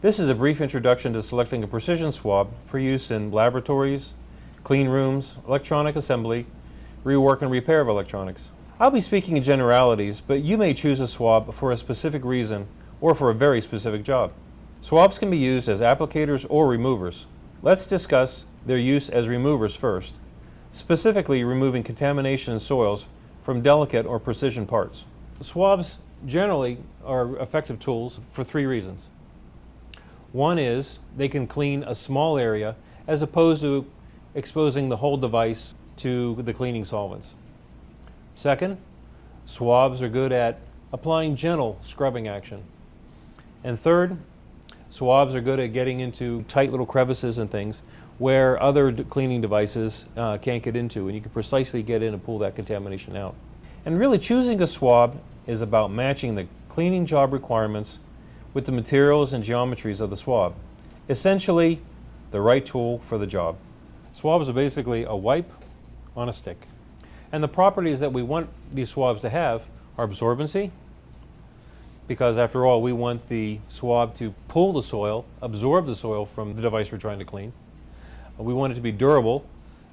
This is a brief introduction to selecting a precision swab for use in laboratories, clean rooms, electronic assembly, rework and repair of electronics. I'll be speaking in generalities, but you may choose a swab for a specific reason or for a very specific job. Swabs can be used as applicators or removers. Let's discuss their use as removers first, specifically removing contamination in soils from delicate or precision parts. Swabs generally are effective tools for three reasons. One is they can clean a small area as opposed to exposing the whole device to the cleaning solvents. Second, swabs are good at applying gentle scrubbing action. And third, swabs are good at getting into tight little crevices and things where other cleaning devices can't get into, and you can precisely get in and pull that contamination out. And really choosing a swab is about matching the cleaning job requirements with the materials and geometries of the swab. Essentially, the right tool for the job. Swabs are basically a wipe on a stick. And the properties that we want these swabs to have are absorbency, because after all, we want the swab to pull the soil, absorb the soil from the device we're trying to clean. We want it to be durable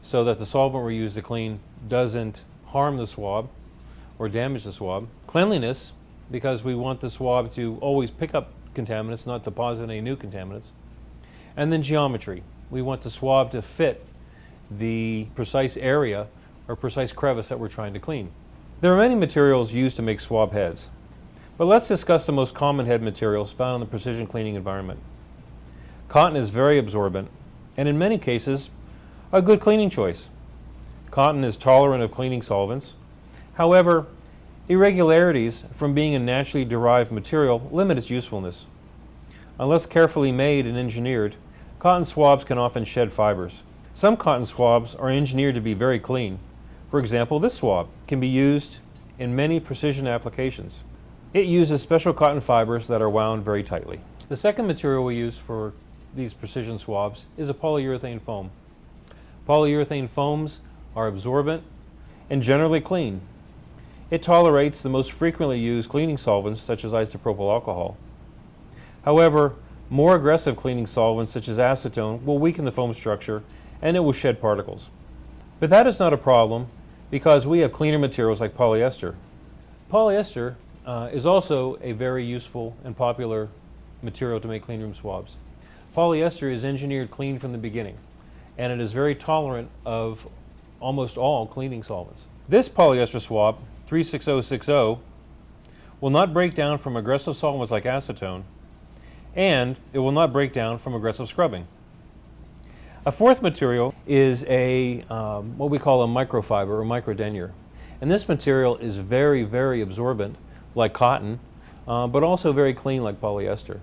so that the solvent we use to clean doesn't harm the swab or damage the swab. Cleanliness, because we want the swab to always pick up contaminants, not deposit any new contaminants. And then geometry. We want the swab to fit the precise area or precise crevice that we're trying to clean. There are many materials used to make swab heads, but let's discuss the most common head materials found in the precision cleaning environment. Cotton is very absorbent and in many cases a good cleaning choice. Cotton is tolerant of cleaning solvents. However, irregularities from being a naturally derived material limit its usefulness. Unless carefully made and engineered, cotton swabs can often shed fibers. Some cotton swabs are engineered to be very clean. For example, this swab can be used in many precision applications. It uses special cotton fibers that are wound very tightly. The second material we use for these precision swabs is a polyurethane foam. Polyurethane foams are absorbent and generally clean. It tolerates the most frequently used cleaning solvents such as isopropyl alcohol. However, more aggressive cleaning solvents such as acetone will weaken the foam structure and it will shed particles. But that is not a problem because we have cleaner materials like polyester. Polyester is also a very useful and popular material to make cleanroom swabs. Polyester is engineered clean from the beginning, and it is very tolerant of almost all cleaning solvents. This polyester swab, 36060, will not break down from aggressive solvents like acetone, and it will not break down from aggressive scrubbing. A fourth material is what we call a microfiber or microdenier. And this material is very, very absorbent like cotton, but also very clean like polyester.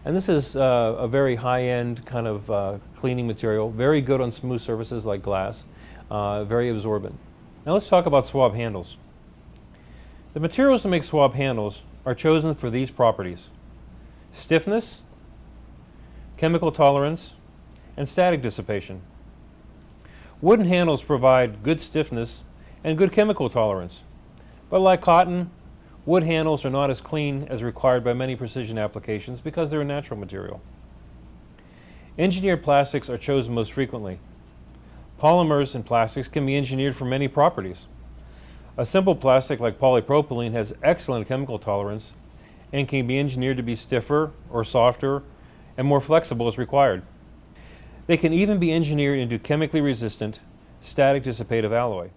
And this is a very high-end kind of cleaning material, very good on smooth surfaces like glass, very absorbent. Now let's talk about swab handles. The materials to make swab handles are chosen for these properties: stiffness, chemical tolerance, and static dissipation. Wooden handles provide good stiffness and good chemical tolerance, but like cotton, wood handles are not as clean as required by many precision applications because they're a natural material. Engineered plastics are chosen most frequently. Polymers and plastics can be engineered for many properties. A simple plastic like polypropylene has excellent chemical tolerance and can be engineered to be stiffer or softer and more flexible as required. They can even be engineered into chemically resistant, static dissipative alloy.